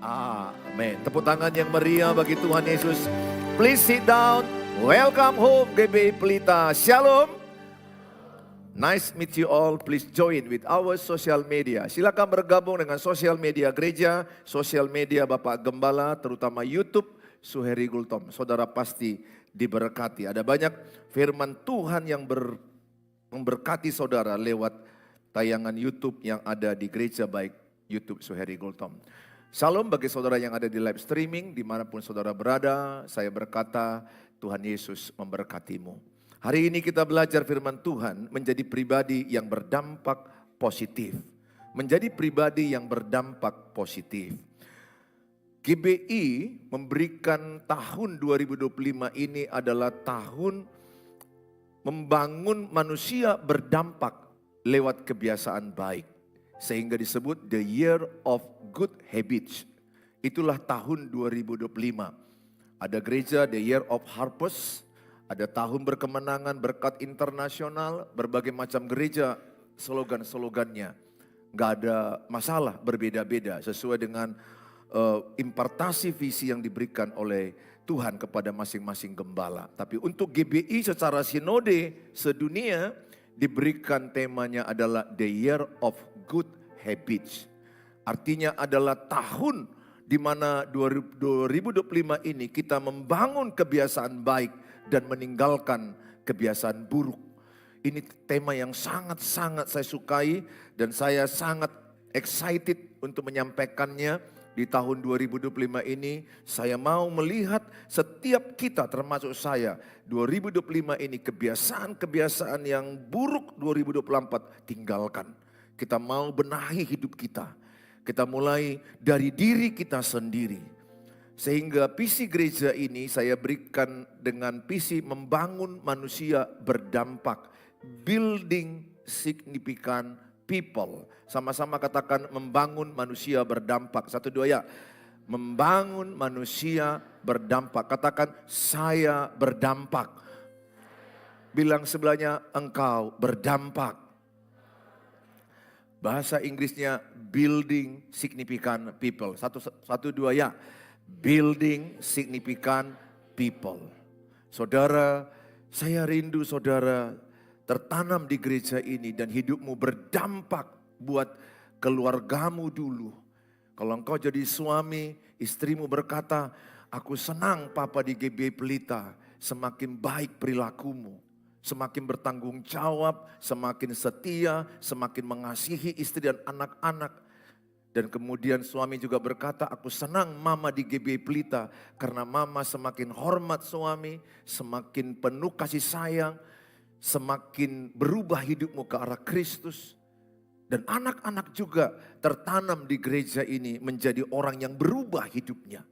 Amin. Tepuk tangan yang meriah bagi Tuhan Yesus. Please sit down. Welcome home GBI Pelita. Shalom. Nice meet you all. Please join with our social media. Silakan bergabung dengan sosial media gereja, sosial media Bapak Gembala, terutama YouTube Suheri Gultom. Saudara pasti diberkati. Ada banyak firman Tuhan yang memberkati saudara lewat tayangan YouTube yang ada di gereja baik YouTube Suheri Gultom. Salam bagi saudara yang ada di live streaming, dimanapun saudara berada, saya berkata Tuhan Yesus memberkatimu. Hari ini kita belajar firman Tuhan menjadi pribadi yang berdampak positif. Menjadi pribadi yang berdampak positif. GBI memberikan tahun 2025 ini adalah tahun membangun manusia berdampak lewat kebiasaan baik. Sehingga disebut the year of good habits. Itulah tahun 2025. Ada gereja the year of harvest, ada tahun berkemenangan berkat internasional, berbagai macam gereja slogan-slogannya. Gak ada masalah, berbeda-beda sesuai dengan impartasi visi yang diberikan oleh Tuhan kepada masing-masing gembala. Tapi untuk GBI secara sinode sedunia diberikan temanya adalah the year of good habits. Artinya adalah tahun di mana 2025 ini kita membangun kebiasaan baik dan meninggalkan kebiasaan buruk. Ini tema yang sangat-sangat saya sukai dan saya sangat excited untuk menyampaikannya di tahun 2025 ini. Saya mau melihat setiap kita termasuk saya 2025 ini kebiasaan-kebiasaan yang buruk 2024 tinggalkan. Kita mau benahi hidup kita. Kita mulai dari diri kita sendiri. Sehingga visi gereja ini saya berikan dengan visi membangun manusia berdampak. Building significant people. Sama-sama katakan membangun manusia berdampak. 1, 2 ya. Membangun manusia berdampak. Katakan saya berdampak. Bilang sebelahnya engkau berdampak. Bahasa Inggrisnya building significant people. 1, 2 ya. Building significant people. Saudara, saya rindu saudara tertanam di gereja ini dan hidupmu berdampak buat keluargamu dulu. Kalau engkau jadi suami, istrimu berkata, aku senang papa di GBI Pelita, semakin baik perilakumu. Semakin bertanggung jawab, semakin setia, semakin mengasihi istri dan anak-anak. Dan kemudian suami juga berkata, aku senang mama di GBI Pelita karena mama semakin hormat suami, semakin penuh kasih sayang, semakin berubah hidupmu ke arah Kristus. Dan anak-anak juga tertanam di gereja ini menjadi orang yang berubah hidupnya.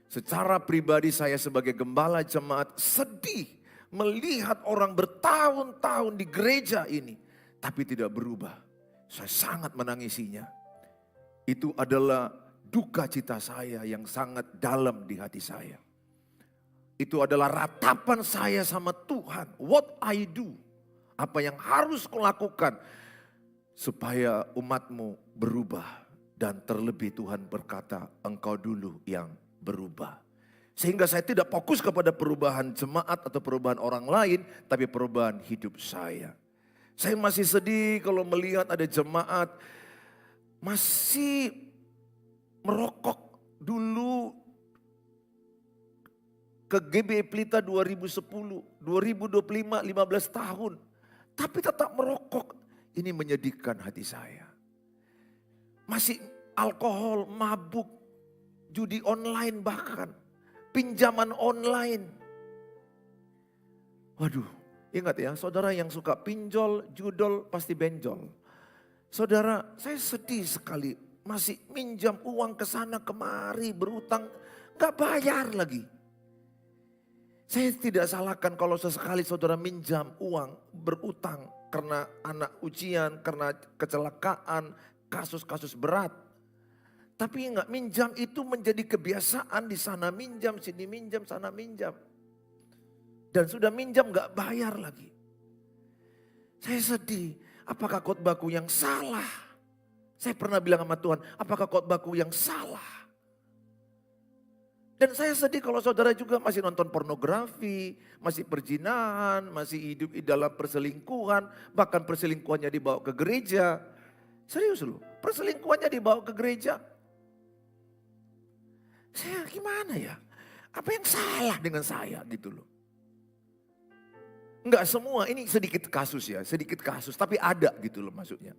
Secara pribadi saya sebagai gembala jemaat sedih melihat orang bertahun-tahun di gereja ini tapi tidak berubah. Saya sangat menangisinya. Itu adalah duka cita saya yang sangat dalam di hati saya. Itu adalah ratapan saya sama Tuhan. What I do. Apa yang harus kulakukan supaya umatmu berubah. Dan terlebih Tuhan berkata, engkau dulu yang berubah. Sehingga saya tidak fokus kepada perubahan jemaat atau perubahan orang lain, tapi perubahan hidup saya. Saya masih sedih kalau melihat ada jemaat masih merokok. Dulu ke GBI Pelita 2010, 2025 15 tahun. Tapi tetap merokok. Ini menyedihkan hati saya. Masih alkohol, mabuk, judi online bahkan. Pinjaman online. Waduh, ingat ya, saudara yang suka pinjol, judol pasti benjol. Saudara, saya sedih sekali masih minjam uang ke sana kemari berutang, gak bayar lagi. Saya tidak salahkan kalau sesekali saudara minjam uang berutang karena anak ujian, karena kecelakaan, kasus-kasus berat. Tapi enggak, minjam itu menjadi kebiasaan, di sana minjam, sini minjam, sana minjam. Dan sudah minjam enggak bayar lagi. Saya sedih, apakah khotbahku yang salah? Saya pernah bilang sama Tuhan, apakah khotbahku yang salah? Dan saya sedih kalau saudara juga masih nonton pornografi, masih perzinahan, masih hidup di dalam perselingkuhan, bahkan perselingkuhannya dibawa ke gereja. Serius loh, perselingkuhannya dibawa ke gereja. Saya gimana ya? Apa yang salah dengan saya gitu loh. Enggak semua, ini sedikit kasus ya, sedikit kasus, tapi ada gitu loh maksudnya.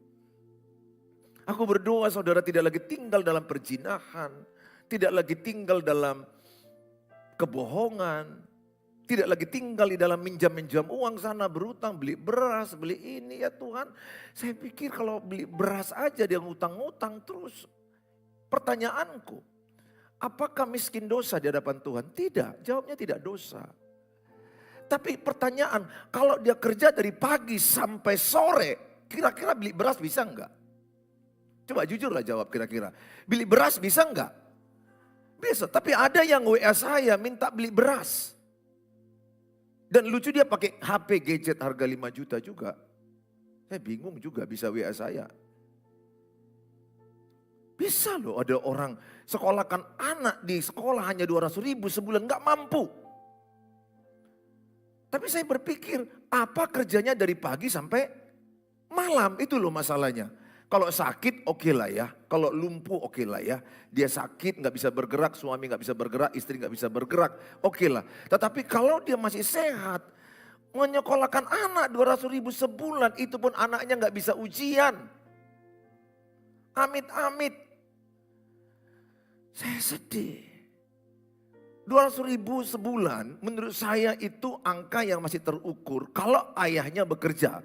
Aku berdoa saudara tidak lagi tinggal dalam perzinahan, tidak lagi tinggal dalam kebohongan, tidak lagi tinggal di dalam minjam-minjam uang sana, berutang, beli beras, beli ini ya Tuhan. Saya pikir kalau beli beras aja dia ngutang-ngutang terus. Pertanyaanku, apakah miskin dosa di hadapan Tuhan? Tidak, jawabnya tidak dosa. Tapi pertanyaan, kalau dia kerja dari pagi sampai sore, kira-kira beli beras bisa enggak? Coba jujurlah jawab kira-kira. Beli beras bisa enggak? Bisa, tapi ada yang WA saya minta beli beras. Dan lucu dia pakai HP gadget harga 5 juta juga. Saya bingung juga bisa WA saya. Bisa loh ada orang sekolahkan anak di sekolah hanya 200 ribu sebulan, enggak mampu. Tapi saya berpikir apa kerjanya dari pagi sampai malam, itu loh masalahnya. Kalau sakit oke lah ya, kalau lumpuh oke lah ya. Dia sakit gak bisa bergerak, suami gak bisa bergerak, istri gak bisa bergerak, oke lah. Tetapi kalau dia masih sehat, menyekolahkan anak 200 ribu sebulan, itu pun anaknya gak bisa ujian. Amit-amit. Saya sedih. 200 ribu sebulan menurut saya itu angka yang masih terukur kalau ayahnya bekerja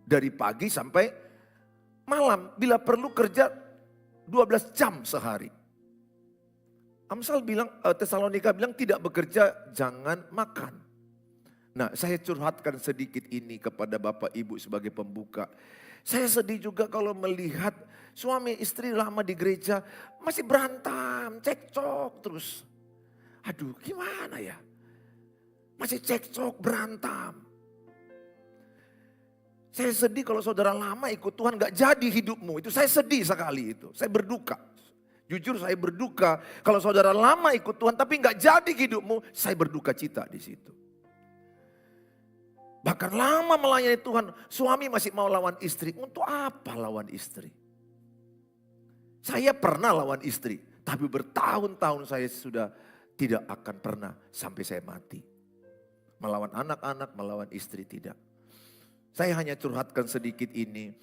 dari pagi sampai malam, bila perlu kerja 12 jam sehari. Amsal bilang, Tesalonika bilang tidak bekerja jangan makan. Nah saya curhatkan sedikit ini kepada Bapak Ibu sebagai pembuka. Saya sedih juga kalau melihat suami istri lama di gereja masih berantem, cekcok terus. Aduh gimana ya, masih cekcok berantem. Saya sedih kalau saudara lama ikut Tuhan gak jadi hidupmu. Itu saya sedih sekali itu. Saya berduka. Jujur saya berduka. Kalau saudara lama ikut Tuhan tapi gak jadi hidupmu. Saya berduka cita di situ. Bahkan lama melayani Tuhan. Suami masih mau lawan istri. Untuk apa lawan istri? Saya pernah lawan istri. Tapi bertahun-tahun saya sudah tidak akan pernah sampai saya mati. Melawan anak-anak, melawan istri tidak. Saya hanya curhatkan sedikit ini,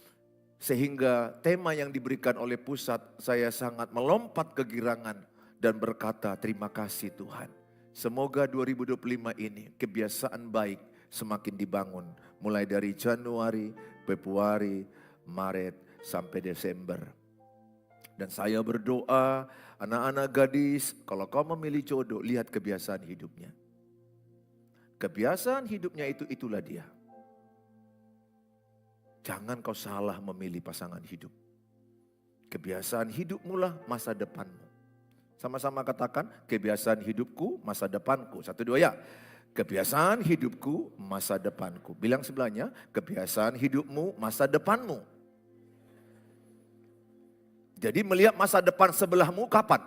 sehingga tema yang diberikan oleh pusat, saya sangat melompat kegirangan dan berkata terima kasih Tuhan. Semoga 2025 ini kebiasaan baik semakin dibangun. Mulai dari Januari, Februari, Maret sampai Desember. Dan saya berdoa, anak-anak gadis, kalau kau memilih jodoh, lihat kebiasaan hidupnya. Kebiasaan hidupnya itulah dia. Jangan kau salah memilih pasangan hidup. Kebiasaan hidupmu lah masa depanmu. Sama-sama katakan, kebiasaan hidupku, masa depanku. 1, 2 ya. Kebiasaan hidupku, masa depanku. Bilang sebelahnya, kebiasaan hidupmu, masa depanmu. Jadi melihat masa depan sebelahmu kapan?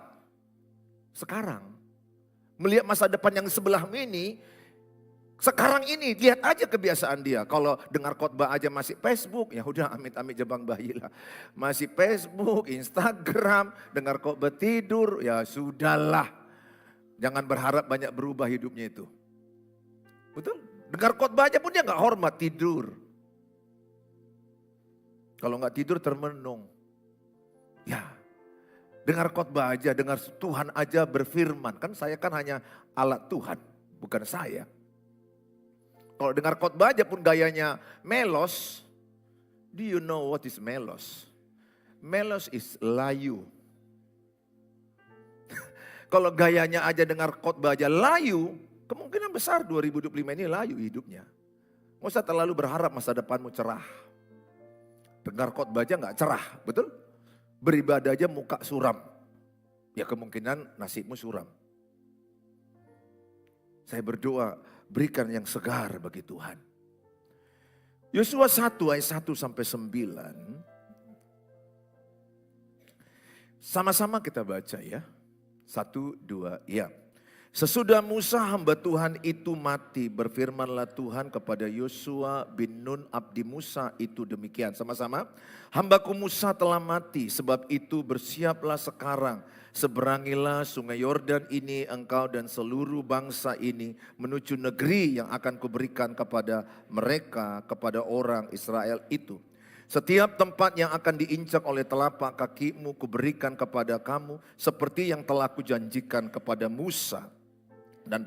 Sekarang. Melihat masa depan yang sebelahmu ini, sekarang ini lihat aja kebiasaan dia. Kalau dengar khotbah aja masih Facebook, ya udah amit-amit jebang bayi lah. Masih Facebook, Instagram, dengar khotbah tidur, ya sudahlah. Jangan berharap banyak berubah hidupnya itu. Betul? Dengar khotbah aja pun dia nggak hormat, tidur. Kalau nggak tidur termenung. Ya, dengar khotbah aja, dengar Tuhan aja berfirman. Kan saya kan hanya alat Tuhan, bukan saya. Kalau dengar khotbah aja pun gayanya melos. Do you know what is melos? Melos is layu. Kalau gayanya aja dengar khotbah aja layu, kemungkinan besar 2025 ini layu hidupnya. Nggak usah terlalu berharap masa depanmu cerah. Dengar khotbah aja nggak cerah, betul? Beribadah aja muka suram. Ya kemungkinan nasibmu suram. Saya berdoa, berikan yang segar bagi Tuhan. Yosua 1 ayat 1 sampai 9. Sama-sama kita baca ya. 1, 2, ya. Sesudah Musa hamba Tuhan itu mati, berfirmanlah Tuhan kepada Yosua bin Nun abdi Musa itu demikian. Sama-sama, hambaku Musa telah mati, sebab itu bersiaplah sekarang. Seberangilah sungai Yordan ini engkau dan seluruh bangsa ini menuju negeri yang akan kuberikan kepada mereka, kepada orang Israel itu. Setiap tempat yang akan diinjak oleh telapak kakimu kuberikan kepada kamu seperti yang telah kujanjikan kepada Musa. Dan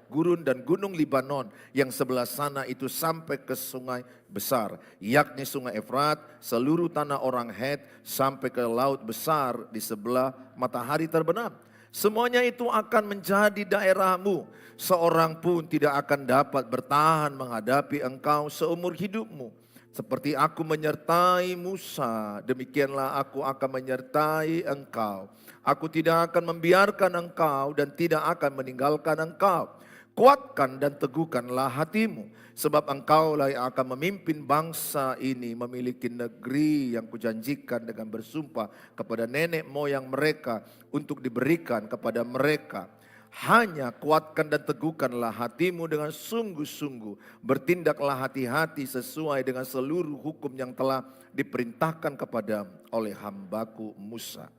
gurun dan gunung Libanon yang sebelah sana itu sampai ke sungai besar, yakni sungai Efrat, seluruh tanah orang Het sampai ke laut besar di sebelah matahari terbenam. Semuanya itu akan menjadi daerahmu, seorang pun tidak akan dapat bertahan menghadapi engkau seumur hidupmu. Seperti aku menyertai Musa, demikianlah aku akan menyertai engkau. Aku tidak akan membiarkan engkau dan tidak akan meninggalkan engkau. Kuatkan dan teguhkanlah hatimu, sebab engkaulah yang akan memimpin bangsa ini memiliki negeri yang kujanjikan dengan bersumpah kepada nenek moyang mereka untuk diberikan kepada mereka. Hanya kuatkan dan teguhkanlah hatimu dengan sungguh-sungguh. Bertindaklah hati-hati sesuai dengan seluruh hukum yang telah diperintahkan kepadamu oleh hambaku Musa.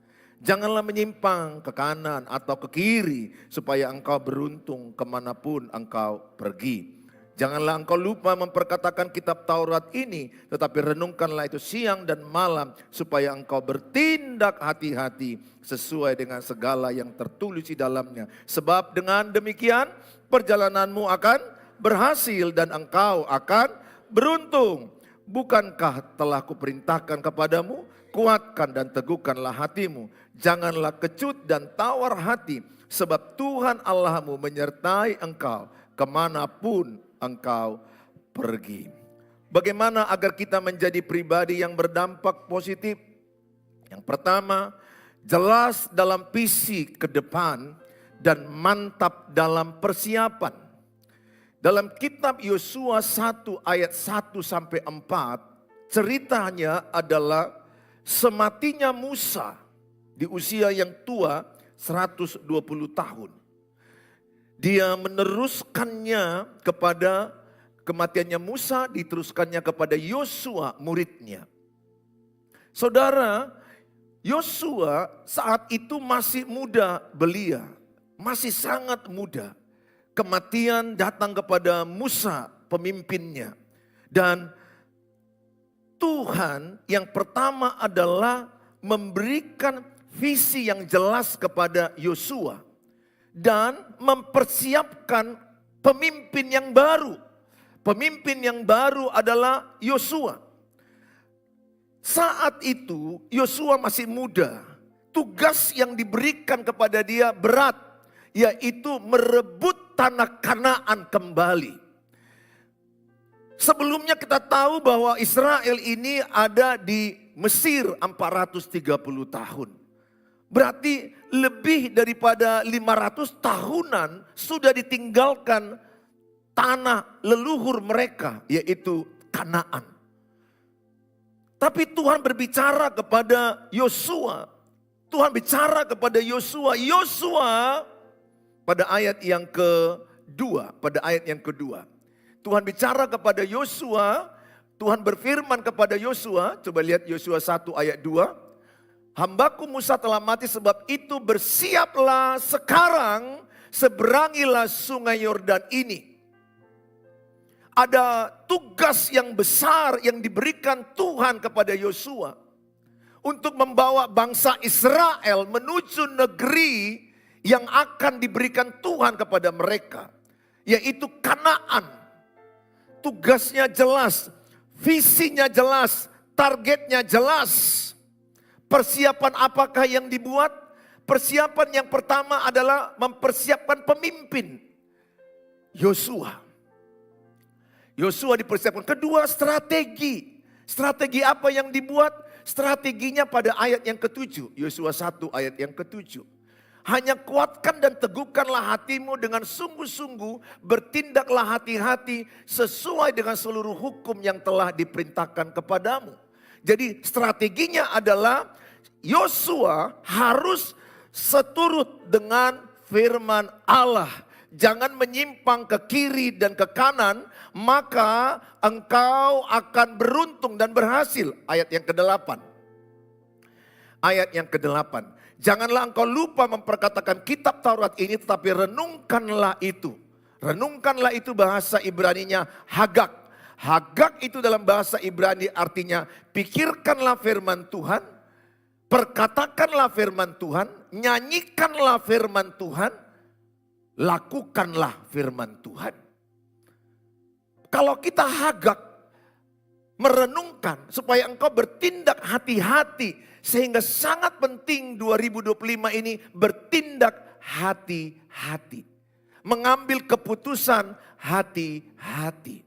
Janganlah menyimpang ke kanan atau ke kiri supaya engkau beruntung kemanapun engkau pergi. Janganlah engkau lupa memperkatakan kitab Taurat ini, tetapi renungkanlah itu siang dan malam supaya engkau bertindak hati-hati sesuai dengan segala yang tertulis di dalamnya. Sebab dengan demikian perjalananmu akan berhasil dan engkau akan beruntung. Bukankah telah kuperintahkan kepadamu, kuatkan dan teguhkanlah hatimu. Janganlah kecut dan tawar hati, sebab Tuhan Allahmu menyertai engkau kemanapun engkau pergi. Bagaimana agar kita menjadi pribadi yang berdampak positif? Yang pertama, jelas dalam visi ke depan dan mantap dalam persiapan. Dalam kitab Yosua 1 ayat 1 sampai 4, ceritanya adalah sematinya Musa di usia yang tua 120 tahun. Dia meneruskannya kepada kematiannya Musa, diteruskannya kepada Yosua muridnya. Saudara, Yosua saat itu masih muda belia, masih sangat muda. Kematian datang kepada Musa pemimpinnya. Dan Tuhan yang pertama adalah memberikan visi yang jelas kepada Yosua dan mempersiapkan pemimpin yang baru. Pemimpin yang baru adalah Yosua. Saat itu Yosua masih muda. Tugas yang diberikan kepada dia berat, yaitu merebut tanah Kanaan kembali. Sebelumnya kita tahu bahwa Israel ini ada di Mesir 430 tahun. Berarti lebih daripada 500 tahunan sudah ditinggalkan tanah leluhur mereka, yaitu Kanaan. Tapi Tuhan berbicara kepada Yosua. Tuhan bicara kepada Yosua. Yosua pada ayat yang kedua. Tuhan bicara kepada Yosua. Tuhan berfirman kepada Yosua. Coba lihat Yosua 1 ayat 2. Hambaku Musa telah mati, sebab itu bersiaplah sekarang, seberangilah sungai Yordan ini. Ada tugas yang besar yang diberikan Tuhan kepada Yosua untuk membawa bangsa Israel menuju negeri yang akan diberikan Tuhan kepada mereka, yaitu Kanaan. Tugasnya jelas, visinya jelas, targetnya jelas. Persiapan apakah yang dibuat? Persiapan yang pertama adalah mempersiapkan pemimpin. Yosua. Yosua dipersiapkan. Kedua, strategi. Strategi apa yang dibuat? Strateginya pada ayat yang ke-7. Yosua 1 ayat yang ke-7. Hanya kuatkan dan teguhkanlah hatimu dengan sungguh-sungguh. Bertindaklah hati-hati sesuai dengan seluruh hukum yang telah diperintahkan kepadamu. Jadi strateginya adalah Yosua harus seturut dengan firman Allah. Jangan menyimpang ke kiri dan ke kanan, maka engkau akan beruntung dan berhasil. Ayat yang ke-8. Ayat yang ke-8. Janganlah engkau lupa memperkatakan kitab Taurat ini, tetapi renungkanlah itu. Renungkanlah itu bahasa Ibraninya Hagak. Hagak itu dalam bahasa Ibrani artinya pikirkanlah firman Tuhan, perkatakanlah firman Tuhan, nyanyikanlah firman Tuhan, lakukanlah firman Tuhan. Kalau kita Hagak, merenungkan supaya engkau bertindak hati-hati, sehingga sangat penting 2025 ini bertindak hati-hati. Mengambil keputusan hati-hati.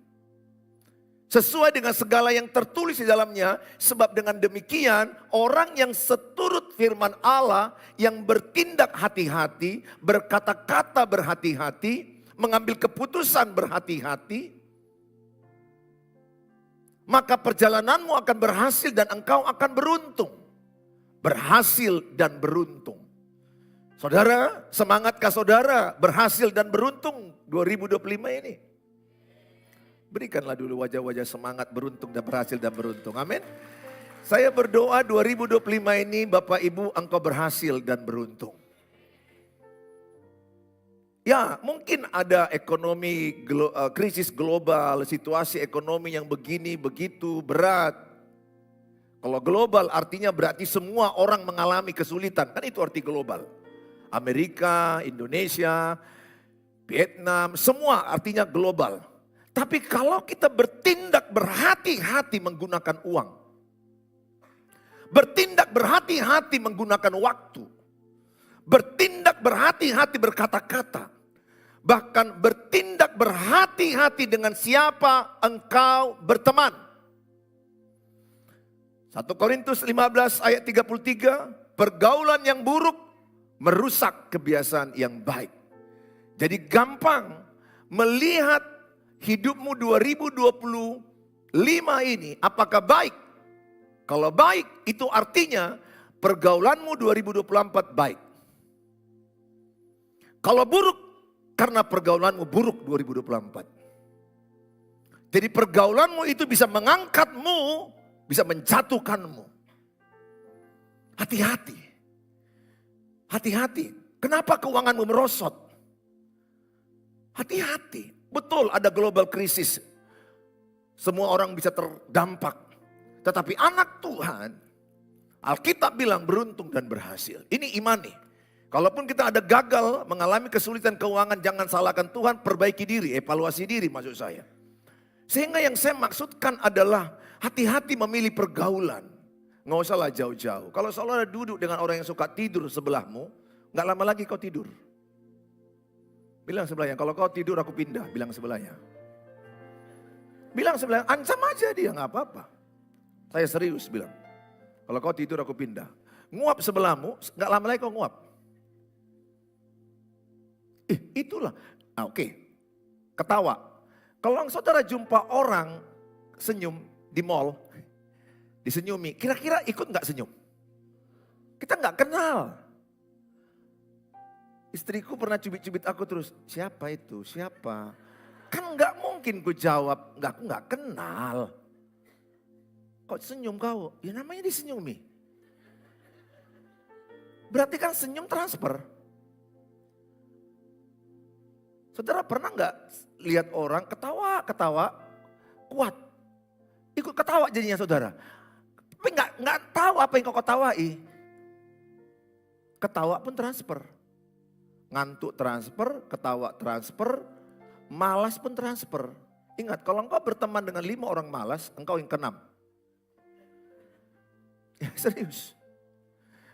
Sesuai dengan segala yang tertulis di dalamnya, sebab dengan demikian orang yang seturut firman Allah, yang bertindak hati-hati, berkata-kata berhati-hati, mengambil keputusan berhati-hati, maka perjalananmu akan berhasil dan engkau akan beruntung. Berhasil dan beruntung. Saudara, semangatkah saudara berhasil dan beruntung 2025 ini? Berikanlah dulu wajah-wajah semangat beruntung dan berhasil dan beruntung. Amin. Saya berdoa 2025 ini Bapak Ibu engkau berhasil dan beruntung. Ya, mungkin ada ekonomi krisis global, situasi ekonomi yang begini begitu berat. Kalau global artinya berarti semua orang mengalami kesulitan, kan itu arti global. Amerika, Indonesia, Vietnam, semua artinya global. Tapi kalau kita bertindak berhati-hati menggunakan uang, bertindak berhati-hati menggunakan waktu, bertindak berhati-hati berkata-kata, bahkan bertindak berhati-hati dengan siapa engkau berteman. 1 Korintus 15 ayat 33, pergaulan yang buruk merusak kebiasaan yang baik. Jadi gampang melihat hidupmu 2025 ini apakah baik? Kalau baik itu artinya pergaulanmu 2024 baik. Kalau buruk karena pergaulanmu buruk 2024. Jadi pergaulanmu itu bisa mengangkatmu, bisa menjatuhkanmu. Hati-hati. Hati-hati. Kenapa keuanganmu merosot? Hati-hati. Betul ada global krisis. Semua orang bisa terdampak. Tetapi anak Tuhan, Alkitab bilang beruntung dan berhasil. Ini imani. Kalaupun kita ada gagal, mengalami kesulitan keuangan, jangan salahkan Tuhan, perbaiki diri, evaluasi diri maksud saya. Sehingga yang saya maksudkan adalah hati-hati memilih pergaulan. Nggak usahlah jauh-jauh. Kalau saudara duduk dengan orang yang suka tidur sebelahmu, nggak lama lagi kau tidur. Bilang sebelahnya, kalau kau tidur aku pindah, bilang sebelahnya. Bilang sebelahnya, ancam aja dia, nggak apa-apa. Saya serius bilang, kalau kau tidur aku pindah. Nguap sebelahmu, nggak lama lagi kau nguap. Itulah, oke. Ketawa. Kalau saudara jumpa orang senyum di mall, disenyumi, kira-kira ikut nggak senyum? Kita nggak kenal. Istriku pernah cubit-cubit aku terus, siapa itu, siapa? Kan nggak mungkin ku jawab, aku nggak kenal. Kok senyum kau? Ya namanya disenyumi. Berarti kan senyum transfer. Saudara pernah nggak lihat orang ketawa kuat? Ikut ketawa jadinya saudara. Tapi nggak tahu apa yang kau ketawai. Ketawa pun transfer. Ngantuk transfer, ketawa transfer, malas pun transfer. Ingat, kalau engkau berteman dengan 5 orang malas, engkau yang ke-6. Ya serius.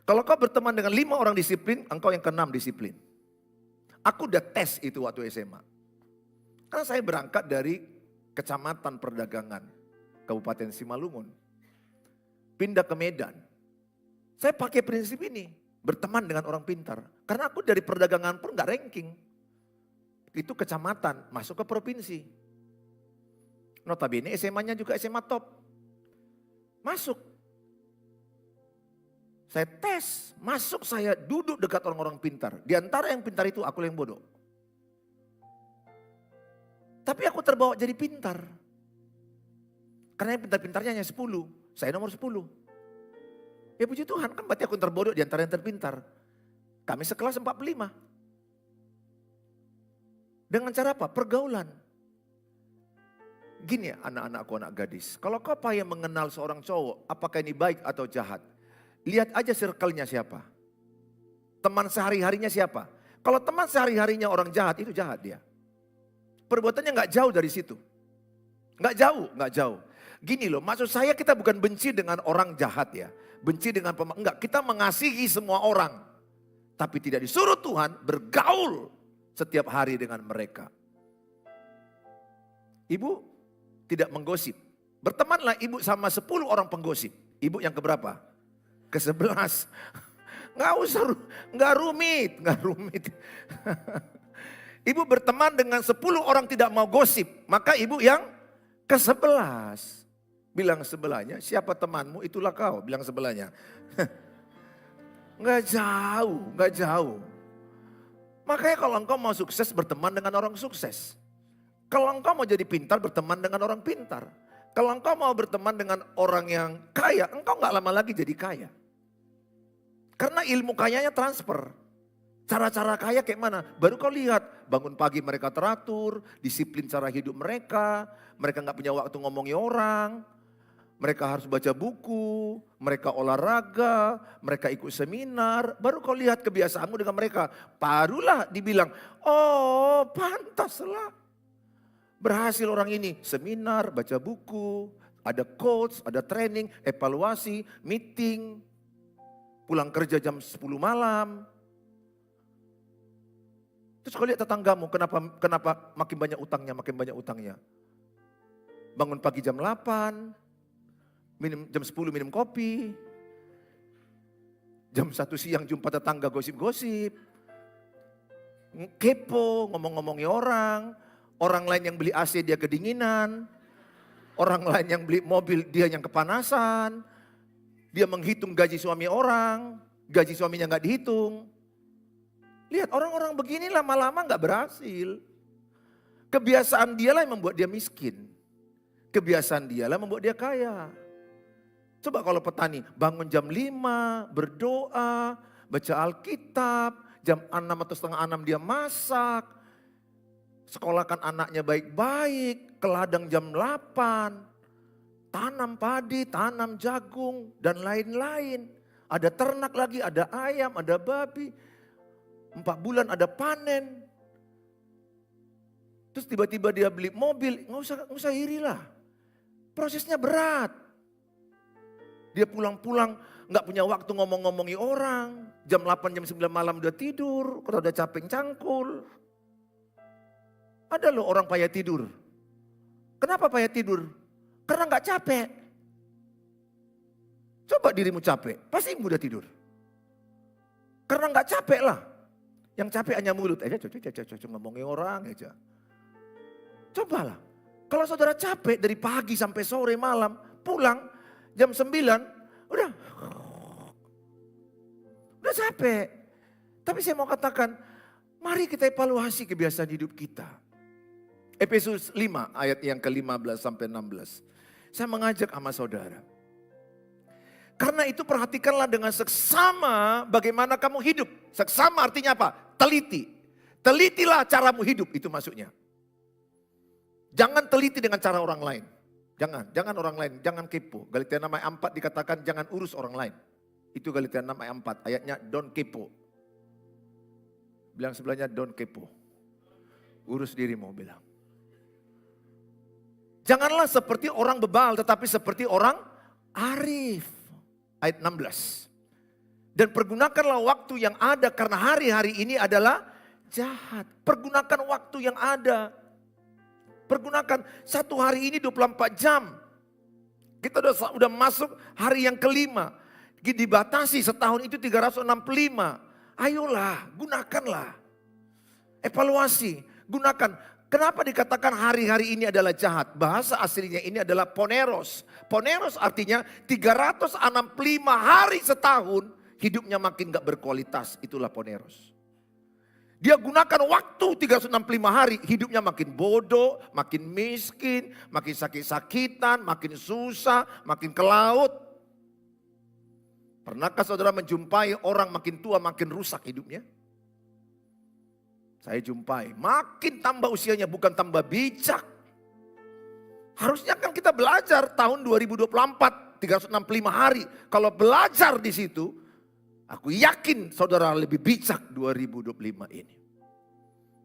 Kalau kau berteman dengan 5 orang disiplin, engkau yang ke-6 disiplin. Aku udah tes itu waktu SMA. Karena saya berangkat dari Kecamatan Perdagangan, Kabupaten Simalungun. Pindah ke Medan. Saya pakai prinsip ini. Berteman dengan orang pintar. Karena aku dari perdagangan pun gak ranking. Itu kecamatan, masuk ke provinsi. Notabene SMA-nya juga SMA top. Masuk. Saya tes, masuk saya duduk dekat orang-orang pintar. Di antara yang pintar itu aku yang bodoh. Tapi aku terbawa jadi pintar. Karena yang pintar-pintarnya hanya 10, saya nomor 10. Ya puji Tuhan, kan berarti aku yang terbodoh di antara yang terpintar. Kami sekelas 45. Dengan cara apa? Pergaulan. Gini ya anak-anakku, anak gadis. Kalau kau pengen mengenal seorang cowok, apakah ini baik atau jahat? Lihat aja circle-nya siapa. Teman sehari-harinya siapa. Kalau teman sehari-harinya orang jahat, itu jahat dia. Perbuatannya gak jauh dari situ. Gak jauh. Gini loh, maksud saya kita bukan benci dengan orang jahat ya. Benci dengan enggak, kita mengasihi semua orang. Tapi tidak disuruh Tuhan bergaul setiap hari dengan mereka. Ibu tidak menggosip. Bertemanlah ibu sama 10 orang penggosip. Ibu yang keberapa? Ke-11. Nggak rumit. Ibu berteman dengan 10 orang tidak mau gosip. Maka ibu yang ke-11. Bilang sebelahnya, siapa temanmu itulah kau. Bilang sebelahnya. Nggak jauh. Makanya kalau engkau mau sukses, berteman dengan orang sukses. Kalau engkau mau jadi pintar, berteman dengan orang pintar. Kalau engkau mau berteman dengan orang yang kaya, engkau nggak lama lagi jadi kaya. Karena ilmu kayanya transfer. Cara-cara kaya kayak mana? Baru kau lihat, bangun pagi mereka teratur, disiplin cara hidup mereka nggak punya waktu ngomongi orang, mereka harus baca buku, mereka olahraga, mereka ikut seminar, baru kau lihat kebiasaanmu dengan mereka. Barulah dibilang, oh pantaslah. Berhasil orang ini, seminar, baca buku, ada coach, ada training, evaluasi, meeting, pulang kerja jam 10 malam. Terus kau lihat tetanggamu, kenapa makin banyak utangnya. Bangun pagi jam 8, jam 10 minum kopi. Jam 1 siang jumpa tetangga gosip-gosip. Kepo, ngomong-ngomongi orang. Orang lain yang beli AC dia kedinginan. Orang lain yang beli mobil dia yang kepanasan. Dia menghitung gaji suami orang, gaji suaminya nggak dihitung. Lihat orang-orang begini lama-lama nggak berhasil. Kebiasaan dialah yang membuat dia miskin. Kebiasaan dialah yang membuat dia kaya. Coba kalau petani bangun jam 5, berdoa, baca Alkitab, jam 6 atau setengah 6 dia masak. Sekolahkan anaknya baik-baik, ke ladang jam 8. Tanam padi, tanam jagung, dan lain-lain. Ada ternak lagi, ada ayam, ada babi. 4 bulan ada panen. Terus tiba-tiba dia beli mobil, nggak usah irilah. Prosesnya berat. Dia pulang-pulang nggak punya waktu ngomong-ngomongi orang. Jam 8, jam 9 malam udah tidur, kalau udah capek cangkul. Ada loh orang payah tidur. Kenapa payah tidur? Karena nggak capek. Coba dirimu capek, pasti mudah tidur. Karena nggak capek lah. Yang capek hanya mulut aja, ngomongin orang aja. Cobalah. Kalau saudara capek dari pagi sampai sore malam, pulang jam 9, udah capek. Tapi saya mau katakan, mari kita evaluasi kebiasaan hidup kita. Efesus 5 ayat yang ke-15 sampai 16. Saya mengajak sama saudara. Karena itu perhatikanlah dengan seksama bagaimana kamu hidup. Seksama artinya apa? Teliti. Telitilah caramu hidup, itu maksudnya. Jangan teliti dengan cara orang lain. Jangan orang lain, jangan kepo. Galatia 6 ayat 4 dikatakan jangan urus orang lain. Itu Galatia 6 ayat 4, ayatnya don't kepo. Bilang sebelahnya don't kepo. Urus dirimu, bilang. Janganlah seperti orang bebal, tetapi seperti orang arif. Ayat 16. Dan pergunakanlah waktu yang ada karena hari-hari ini adalah jahat. Pergunakan waktu yang ada. Pergunakan satu hari ini 24 jam. Kita udah masuk hari yang kelima. Dibatasi setahun itu 365. Ayolah, gunakanlah. Evaluasi, gunakan. Kenapa dikatakan hari-hari ini adalah jahat? Bahasa aslinya ini adalah poneros. Poneros artinya 365 hari setahun hidupnya makin gak berkualitas. Itulah poneros. Dia gunakan waktu 365 hari, hidupnya makin bodoh, makin miskin, makin sakit-sakitan, makin susah, makin ke laut. Pernahkah saudara menjumpai orang makin tua makin rusak hidupnya? Saya jumpai, makin tambah usianya bukan tambah bijak. Harusnya kan kita belajar tahun 2024, 365 hari. Kalau belajar di situ, aku yakin saudara lebih bijak 2025 ini.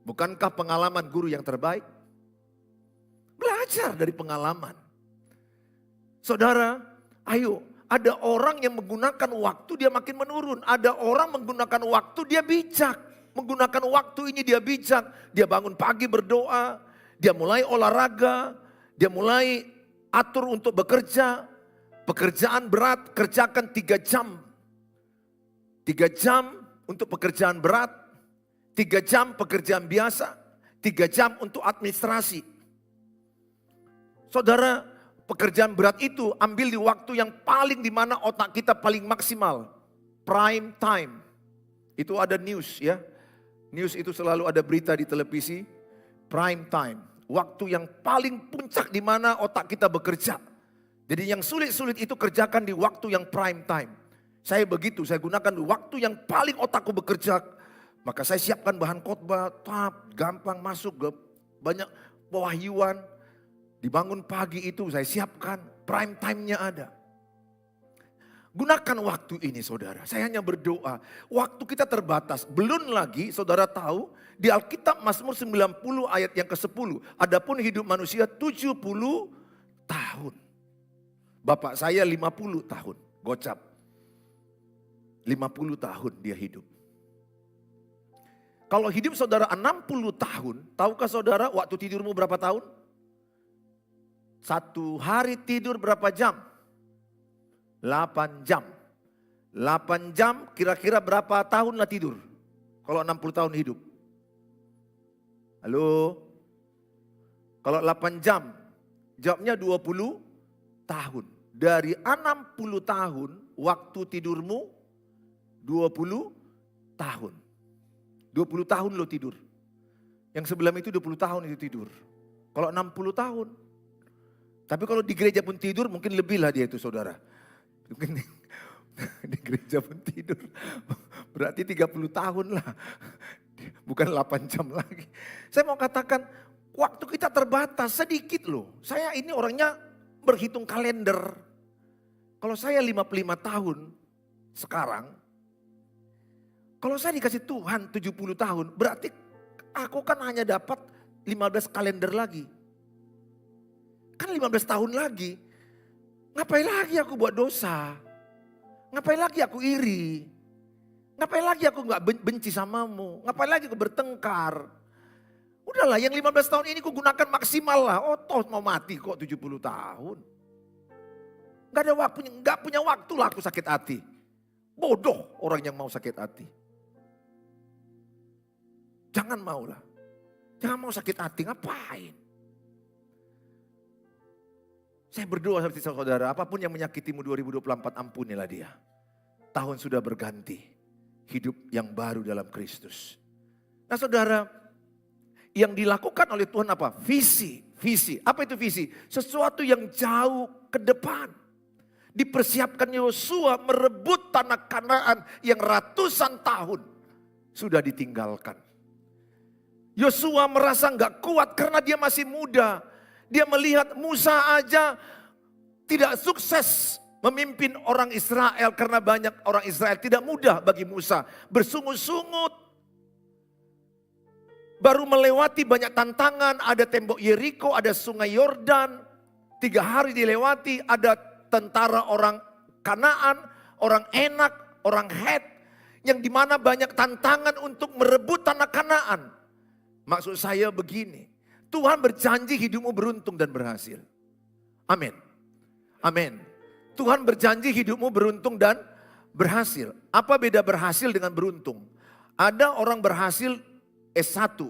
Bukankah pengalaman guru yang terbaik? Belajar dari pengalaman. Saudara, ayo, ada orang yang menggunakan waktu dia makin menurun. Ada orang menggunakan waktu dia bijak. Menggunakan waktu ini dia bijak. Dia bangun pagi berdoa, dia mulai olahraga, dia mulai atur untuk bekerja. Pekerjaan berat, kerjakan 3 jam. 3 jam untuk pekerjaan berat, 3 jam pekerjaan biasa, 3 jam untuk administrasi. Saudara, pekerjaan berat itu ambil di waktu yang paling di mana otak kita paling maksimal. Prime time. Itu ada news ya. News itu selalu ada berita di televisi. Prime time. Waktu yang paling puncak di mana otak kita bekerja. Jadi yang sulit-sulit itu kerjakan di waktu yang prime time. Saya begitu, saya gunakan waktu yang paling otakku bekerja. Maka saya siapkan bahan khotbah, gampang masuk ke banyak pewahyuan. Dibangun pagi itu saya siapkan, prime time-nya ada. Gunakan waktu ini saudara, saya hanya berdoa. Waktu kita terbatas, belum lagi saudara tahu di Alkitab Mazmur 90 ayat yang ke-10. Adapun hidup manusia 70 tahun. Bapak saya 50 tahun, gocap. 50 tahun dia hidup. Kalau hidup saudara 60 tahun, tahukah saudara waktu tidurmu berapa tahun? 1 hari tidur berapa jam? 8 jam. 8 jam kira-kira berapa tahun lah tidur? Kalau 60 tahun hidup. Halo? Kalau 8 jam, jawabnya 20 tahun. Dari 60 tahun waktu tidurmu 20 tahun. 20 tahun lo tidur. Yang sebelum itu 20 tahun itu tidur. Kalau 60 tahun. Tapi kalau di gereja pun tidur mungkin lebih lah dia itu saudara. Mungkin di gereja pun tidur. Berarti 30 tahun lah. Bukan 8 jam lagi. Saya mau katakan waktu kita terbatas sedikit loh. Saya ini orangnya berhitung kalender. Kalau saya 55 tahun sekarang. Kalau saya dikasih Tuhan 70 tahun. Berarti aku kan hanya dapat 15 kalender lagi. Kan 15 tahun lagi. Ngapain lagi aku buat dosa? Ngapain lagi aku iri? Ngapain lagi aku gak benci samamu? Ngapain lagi aku bertengkar? Udahlah yang 15 tahun ini aku gunakan maksimal lah. Oh toh mau mati kok 70 tahun. Gak ada waktunya, gak punya waktu lah aku sakit hati. Bodoh orang yang mau sakit hati. Jangan maulah. Jangan mau sakit hati, ngapain? Saya berdoa seperti saudara, apapun yang menyakitimu 2024 ampunilah dia. Tahun sudah berganti, hidup yang baru dalam Kristus. Nah saudara, yang dilakukan oleh Tuhan apa? Visi. Apa itu visi? Sesuatu yang jauh ke depan. Dipersiapkan Yosua merebut tanah Kanaan yang ratusan tahun sudah ditinggalkan. Yosua merasa gak kuat karena dia masih muda. Dia melihat Musa aja tidak sukses memimpin orang Israel karena banyak orang Israel. Tidak mudah bagi Musa, bersungut-sungut. Baru melewati banyak tantangan, ada tembok Yeriko, ada sungai Yordan. 3 hari dilewati, ada tentara orang Kanaan, orang Enak, orang Het. Yang dimana banyak tantangan untuk merebut tanah Kanaan. Maksud saya begini, Tuhan berjanji hidupmu beruntung dan berhasil. Amin. Amin. Tuhan berjanji hidupmu beruntung dan berhasil. Apa beda berhasil dengan beruntung? Ada orang berhasil S1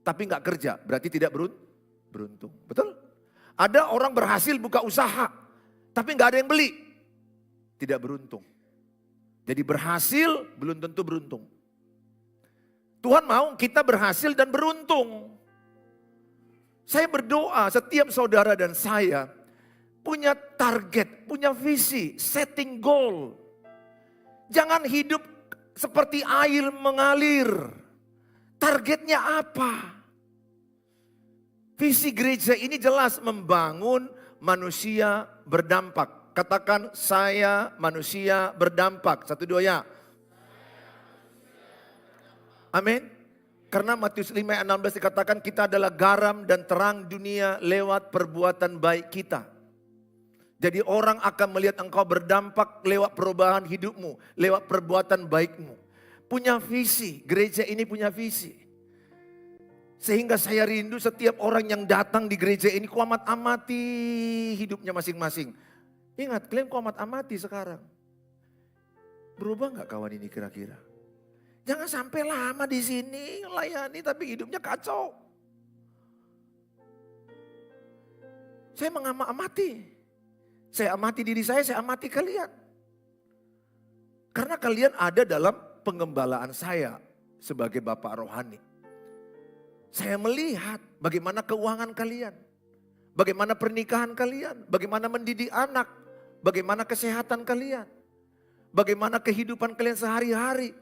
tapi nggak kerja, berarti tidak beruntung. Betul? Ada orang berhasil buka usaha tapi nggak ada yang beli. Tidak beruntung. Jadi berhasil belum tentu beruntung. Tuhan mau kita berhasil dan beruntung. Saya berdoa setiap saudara dan saya punya target, punya visi, setting goal. Jangan hidup seperti air mengalir. Targetnya apa? Visi gereja ini jelas membangun manusia berdampak. Katakan saya manusia berdampak. 1, 2 ya. Amin. Karena Matius 5 ayat 16 dikatakan kita adalah garam dan terang dunia lewat perbuatan baik kita. Jadi orang akan melihat engkau berdampak lewat perubahan hidupmu, lewat perbuatan baikmu. Punya visi, gereja ini punya visi. Sehingga saya rindu setiap orang yang datang di gereja ini kuamat amati hidupnya masing-masing. Ingat, kalian kuamat amati sekarang. Berubah nggak kawan ini kira-kira? Jangan sampai lama di sini layani tapi hidupnya kacau. Saya mengamati. Saya amati diri saya amati kalian. Karena kalian ada dalam pengembalaan saya sebagai bapak rohani. Saya melihat bagaimana keuangan kalian, bagaimana pernikahan kalian, bagaimana mendidik anak, bagaimana kesehatan kalian, bagaimana kehidupan kalian sehari-hari.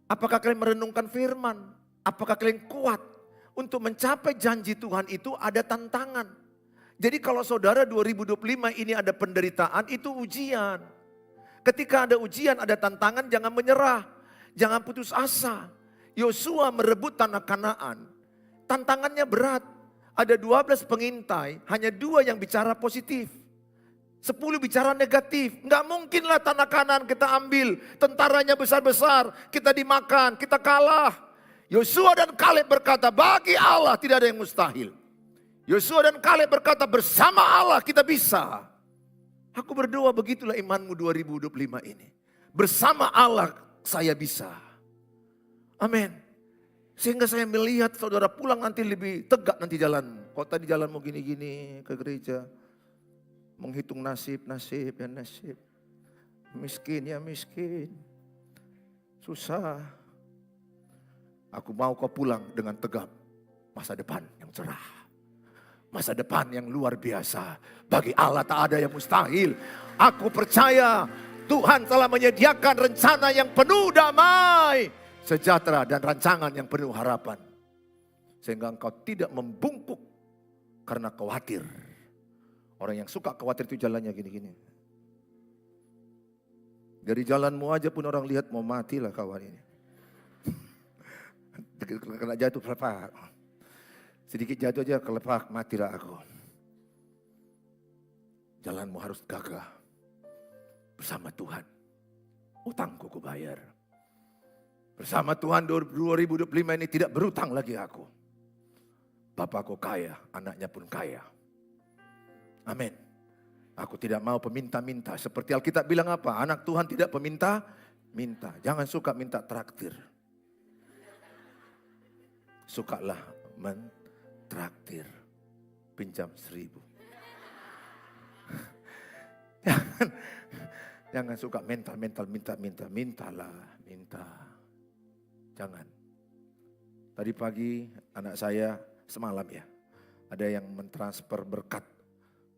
Apakah kalian merenungkan firman? Apakah kalian kuat untuk mencapai janji Tuhan itu ada tantangan. Jadi kalau saudara 2025 ini ada penderitaan itu ujian. Ketika ada ujian ada tantangan jangan menyerah, jangan putus asa. Yosua merebut tanah Kanaan. Tantangannya berat. Ada 12 pengintai, hanya 2 yang bicara positif. 10 bicara negatif. Enggak mungkinlah tanah Kanaan kita ambil. Tentaranya besar-besar, kita dimakan, kita kalah. Yosua dan Kaleb berkata, bagi Allah tidak ada yang mustahil. Yosua dan Kaleb berkata, bersama Allah kita bisa. Aku berdoa begitulah imanmu 2025 ini. Bersama Allah saya bisa. Amin. Sehingga saya melihat saudara pulang nanti lebih tegak nanti jalan. Kok tadi jalan mau gini-gini ke gereja. Menghitung nasib ya nasib. Miskin ya miskin. Susah. Aku mau kau pulang dengan tegap. Masa depan yang cerah. Masa depan yang luar biasa. Bagi Allah tak ada yang mustahil. Aku percaya Tuhan telah menyediakan rencana yang penuh damai. Sejahtera dan rancangan yang penuh harapan. Sehingga engkau tidak membungkuk karena khawatir. Orang yang suka khawatir itu jalannya gini-gini. Dari jalanmu aja pun orang lihat mau mati lah kawan ini. Kena jatuh kelepak. Sedikit jatuh aja kelepak matilah aku. Jalanmu harus gagah. Bersama Tuhan. Utangku ku bayar. Bersama Tuhan 2025 ini tidak berutang lagi aku. Bapakku kaya, anaknya pun kaya. Amin. Aku tidak mau peminta-minta. Seperti Alkitab bilang apa? Anak Tuhan tidak peminta-minta. Jangan suka minta traktir. Sukalah mentraktir. Pinjam 1.000. Jangan suka mental, mintalah, minta. Jangan. Tadi pagi anak saya semalam ya, ada yang mentransfer berkat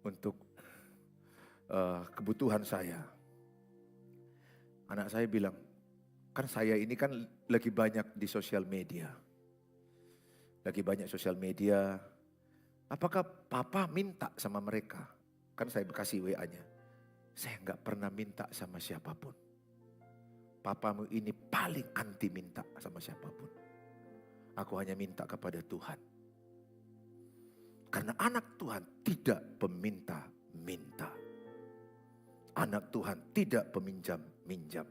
untuk kebutuhan saya. Anak saya bilang, kan saya ini kan lagi banyak di sosial media. Lagi banyak sosial media. Apakah papa minta sama mereka? Kan saya kasih WA-nya. Saya enggak pernah minta sama siapapun. Papamu ini paling anti minta sama siapapun. Aku hanya minta kepada Tuhan. Karena anak Tuhan tidak peminta-minta. Anak Tuhan tidak peminjam-minjam.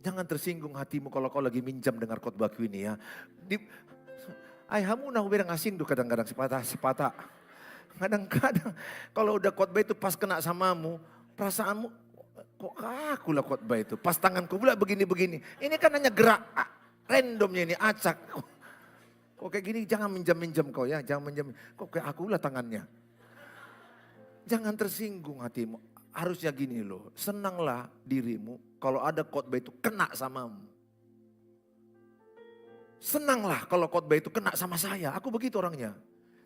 Jangan tersinggung hatimu kalau kau lagi minjam dengar khotbahku ini ya. Ayahmu nak bilang ngasing tuh kadang-kadang sepatah. Kadang-kadang kalau udah khotbah itu pas kena samamu, perasaanmu kok aku lah khotbah itu. Pas tanganku pula begini-begini. Ini kan hanya gerak randomnya ini, acak. Kok kayak gini jangan minjam-minjam kau ya. Jangan minjam. Kok kayak aku lah tangannya. Jangan tersinggung hatimu. harusnya gini loh, senanglah dirimu kalau ada khotbah itu kena samamu. Senanglah kalau khotbah itu kena sama saya, aku begitu orangnya.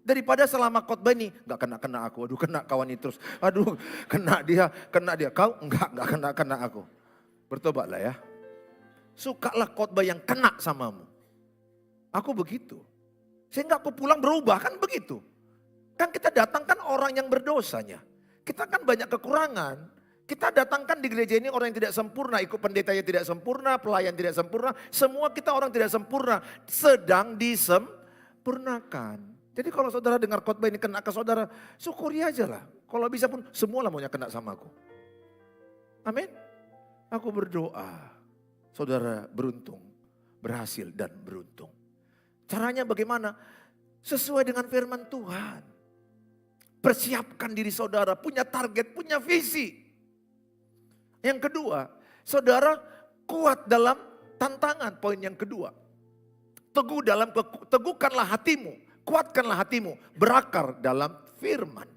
Daripada selama khotbah ini, gak kena aku, aduh kena kawan ini terus. Aduh kena dia. Kau enggak kena aku. Bertobatlah ya. Sukalah khotbah yang kena samamu. Aku begitu. Sehingga aku pulang berubah, kan begitu. Kan kita datangkan orang yang berdosanya. Kita kan banyak kekurangan. Kita datangkan di gereja ini orang yang tidak sempurna, ikut pendetanya tidak sempurna, pelayan tidak sempurna. Semua kita orang tidak sempurna, sedang disempurnakan. Jadi kalau saudara dengar khotbah ini kena ke saudara, syukuri aja lah. Kalau bisa pun semua lah maunya kena sama aku. Amin. Aku berdoa, saudara beruntung, berhasil dan beruntung. Caranya bagaimana? Sesuai dengan firman Tuhan. Persiapkan diri saudara, punya target, punya visi. Yang kedua, saudara kuat dalam tantangan. Poin yang kedua, teguhkanlah hatimu, kuatkanlah hatimu, berakar dalam firman.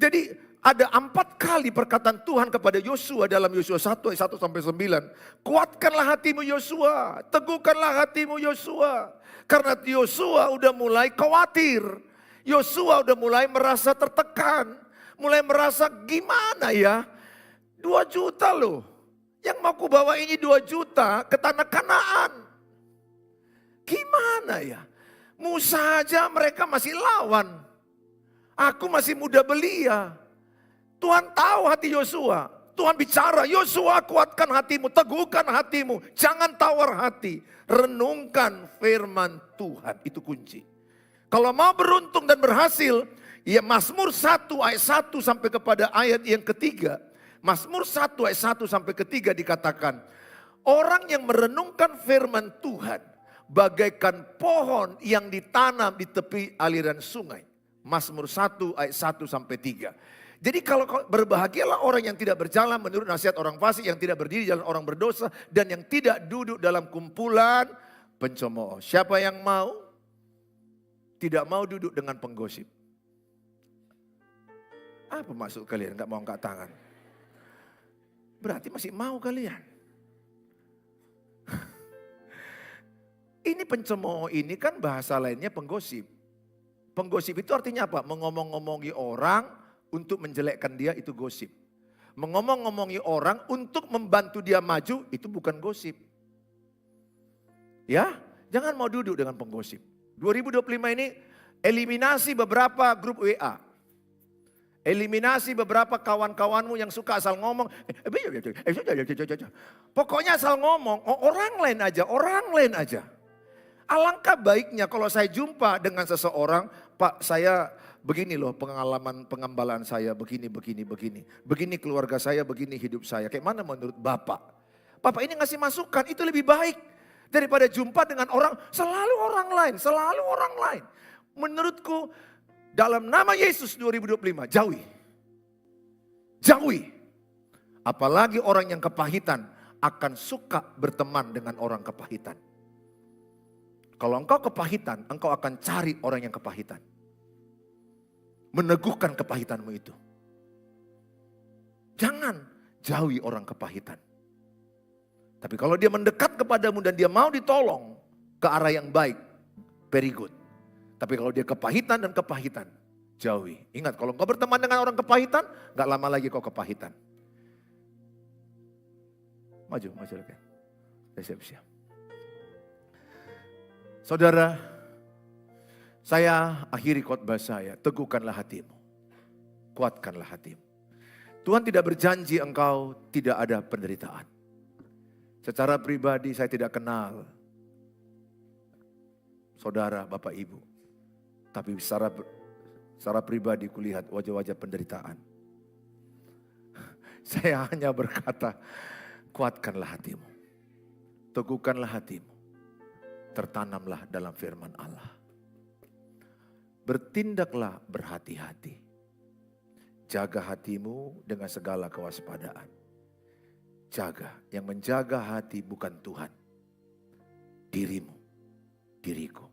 Jadi ada 4 kali perkataan Tuhan kepada Yosua dalam Yosua 1 ayat 1 sampai 9. Kuatkanlah hatimu Yosua, teguhkanlah hatimu Yosua. Karena Yosua udah mulai khawatir. Yosua udah mulai merasa tertekan. Mulai merasa gimana ya? 2 juta loh. Yang mau ku bawa ini 2 juta ke tanah Kanaan. Gimana ya? Musa aja mereka masih lawan. Aku masih muda belia. Tuhan tahu hati Yosua. Tuhan bicara, Yosua kuatkan hatimu, teguhkan hatimu. Jangan tawar hati. Renungkan firman Tuhan. Itu kunci. Kalau mau beruntung dan berhasil, ya Mazmur 1 ayat 1 sampai kepada ayat yang ketiga. Mazmur 1 ayat 1 sampai ketiga dikatakan, orang yang merenungkan firman Tuhan bagaikan pohon yang ditanam di tepi aliran sungai. Mazmur 1 ayat 1 sampai 3. Jadi kalau berbahagialah orang yang tidak berjalan menurut nasihat orang fasik, yang tidak berdiri jalan orang berdosa, dan yang tidak duduk dalam kumpulan pencemooh. Siapa yang mau? Tidak mau duduk dengan penggosip. Apa maksud kalian gak mau angkat tangan? Berarti masih mau kalian. Ini pencemooh ini kan bahasa lainnya penggosip. Penggosip itu artinya apa? Mengomong-ngomongi orang untuk menjelekkan dia, itu gosip. Mengomong-ngomongi orang untuk membantu dia maju, itu bukan gosip. Ya, jangan mau duduk dengan penggosip. 2025 ini eliminasi beberapa grup WA. Eliminasi beberapa kawan-kawanmu yang suka asal ngomong. Pokoknya asal ngomong, orang lain aja. Alangkah baiknya kalau saya jumpa dengan seseorang, Pak saya begini loh pengalaman pengembalaan saya, begini. Begini keluarga saya, begini hidup saya. Kayak mana menurut Bapak? Bapak ini ngasih masukan, itu lebih baik. Daripada jumpa dengan orang, selalu orang lain. Menurutku, dalam nama Yesus 2025, jauhi. Apalagi orang yang kepahitan akan suka berteman dengan orang kepahitan. Kalau engkau kepahitan, engkau akan cari orang yang kepahitan. Meneguhkan kepahitanmu itu. Jangan jauhi orang kepahitan. Tapi kalau dia mendekat kepadamu dan dia mau ditolong ke arah yang baik, very good. Tapi kalau dia kepahitan, jauhi. Ingat, kalau engkau berteman dengan orang kepahitan, gak lama lagi kau kepahitan. Maju lagi. Siap. Saudara, saya akhiri khotbah saya, teguhkanlah hatimu, kuatkanlah hatimu. Tuhan tidak berjanji engkau tidak ada penderitaan. Secara pribadi saya tidak kenal saudara, bapak, ibu. Tapi secara pribadi kulihat wajah-wajah penderitaan. Saya hanya berkata, kuatkanlah hatimu, teguhkanlah hatimu, tertanamlah dalam firman Allah. Bertindaklah berhati-hati. Jaga hatimu dengan segala kewaspadaan. Jaga, yang menjaga hati bukan Tuhan. Dirimu, diriku.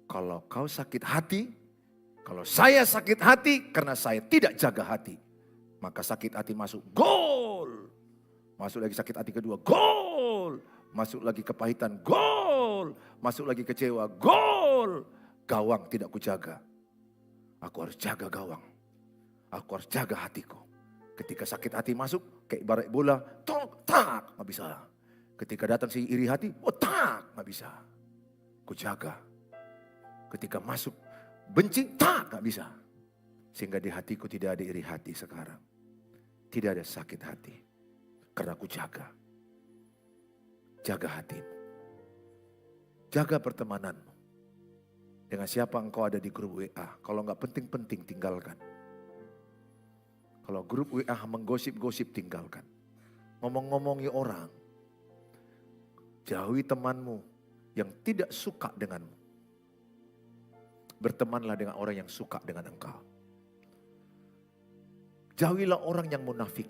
Kalau kau sakit hati, kalau saya sakit hati karena saya tidak jaga hati, maka sakit hati masuk, gol. Masuk lagi sakit hati kedua, gol. Masuk lagi kepahitan, gol. Masuk lagi kecewa, gol. Gawang tidak kujaga. Aku harus jaga gawang. Aku harus jaga hatiku. Ketika sakit hati masuk, kayak ibarat bola, tok, tak, gak bisa. Ketika datang si iri hati, oh tak, gak bisa. Ku jaga. Ketika masuk benci, tak, gak bisa. Sehingga di hatiku tidak ada iri hati sekarang. Tidak ada sakit hati. Karena ku jaga. Jaga hatimu. Jaga pertemananmu. Dengan siapa engkau ada di grup WA. Kalau gak penting-penting tinggalkan. Kalau grup WA menggosip-gosip tinggalkan. Ngomong-ngomongi orang. Jauhi temanmu yang tidak suka denganmu. Bertemanlah dengan orang yang suka dengan engkau. Jauhilah orang yang munafik.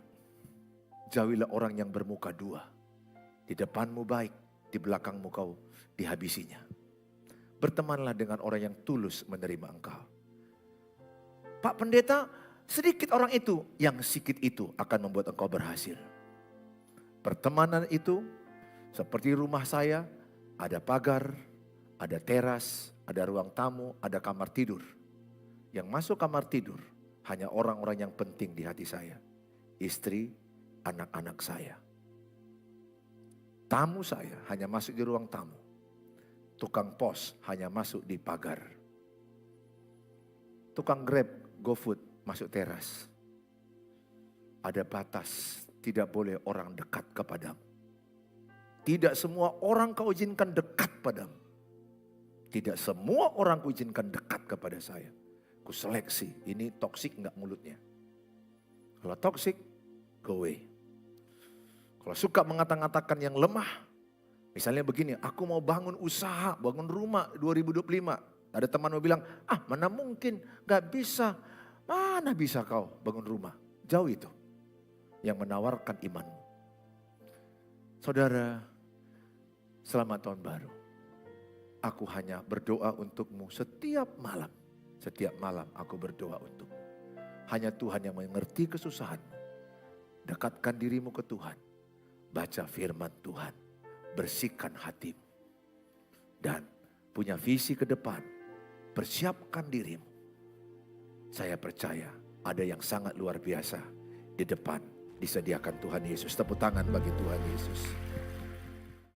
Jauhilah orang yang bermuka dua. Di depanmu baik, di belakangmu kau dihabisinya. Bertemanlah dengan orang yang tulus menerima engkau. Pak Pendeta, sedikit orang itu, yang sedikit itu akan membuat engkau berhasil. Pertemanan itu seperti rumah saya, ada pagar, ada teras, ada ruang tamu, ada kamar tidur. Yang masuk kamar tidur hanya orang-orang yang penting di hati saya. Istri, anak-anak saya. Tamu saya hanya masuk di ruang tamu. Tukang pos hanya masuk di pagar. Tukang Grab, GoFood masuk teras. Ada batas, tidak boleh orang dekat kepadamu. Tidak semua orang kau izinkan dekat padamu. Tidak semua orang kau izinkan dekat kepada saya. Ku seleksi, ini toksik enggak mulutnya. Kalau toksik, go away. Kalau suka mengata-ngatakan yang lemah, misalnya begini, aku mau bangun usaha, bangun rumah 2025. Ada teman mau bilang, mana mungkin, gak bisa. Mana bisa kau bangun rumah? Jauh itu yang menawarkan imanmu. Saudara, selamat tahun baru. Aku hanya berdoa untukmu setiap malam. Setiap malam aku berdoa untukmu. Hanya Tuhan yang mengerti kesusahanmu. Dekatkan dirimu ke Tuhan. Baca firman Tuhan. Bersihkan hatimu. Dan punya visi ke depan. Persiapkan dirimu. Saya percaya ada yang sangat luar biasa di depan disediakan Tuhan Yesus. Tepuk tangan bagi Tuhan Yesus.